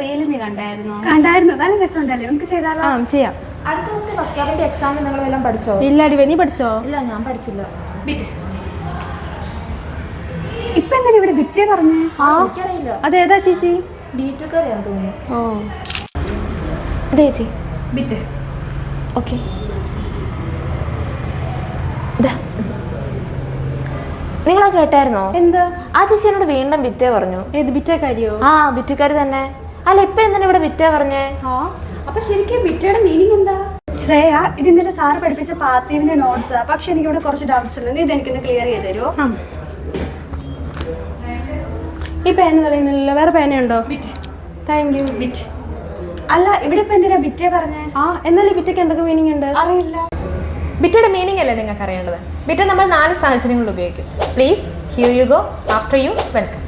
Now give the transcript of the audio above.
Reel നീ കണ്ടായിരുന്നു? നല്ല രസമുണ്ടല്ലേ? നമുക്ക് ചെയ്താലോ? ചെയ്യാം. അടുത്ത ദിവസത്തെ വക്യാബിന്റെ എക്സാമിന് നിങ്ങളെല്ലാം പഠിച്ചോ? ഇല്ലാടി, നീ പഠിച്ചോ? ഇല്ല, ഞാൻ പഠിച്ചില്ല. ഇപ്പൊ എന്തായാലും ഇവിടെ ബിറ്റേ പറഞ്ഞേ? എനിക്കറിയില്ല. അതേതാ ചേച്ചി? ബീറ്റെക്കാരെയാന്ന് തോന്നുന്നു. ഓ അതെ ചേച്ചി, ബിറ്റ്. ഓക്കെ. നിങ്ങളാ കേട്ടായിരുന്നോ? എന്ത്? ആ ചേച്ചി എന്നോട് വീണ്ടും ബിറ്റേ പറഞ്ഞു. ഏത് ബിറ്റേക്കാരിയോ? ആ, ബിറ്റുകാരി തന്നെ. അല്ല, ഇപ്പൊ എന്തിനാ ഇവിടെ ബിറ്റേ പറഞ്ഞേ? അപ്പൊ ശരിക്കും ബിറ്റയുടെ മീനിങ് എന്താ? ശ്രേയ, ഇത് ഇന്നലെ സാറ് പഠിപ്പിച്ച പാസീവിന്റെ നോട്ട്സ്. പക്ഷെ എനിക്ക് ഇവിടെ കുറച്ച് ഡൗട്ട്സ് ഉണ്ട്. നീ ഇതെനിക്കൊന്ന് ക്ലിയർ ചെയ്ത് തരുമോ? ഈ പേന തെളിയുന്നില്ലല്ലോ, വേറെ പേനയുണ്ടോ? Thank you. ബിറ്റ്. അല്ല, ഇവിടെ ഇപ്പൊ എന്തിനാ ബിറ്റേ പറഞ്ഞേ? എന്നാൽ ഈ ബിറ്റയ്ക്ക് എന്തൊക്കെ മീനിങ് ഉണ്ട്? അറിയില്ല. ബിറ്റയുടെ മീനിങ് അല്ലേ നിങ്ങൾക്ക് അറിയേണ്ടത്? ബിറ്റ നമ്മൾ 4 സാഹചര്യങ്ങളിൽ ഉപയോഗിക്കും. Please, here you go, after you, welcome.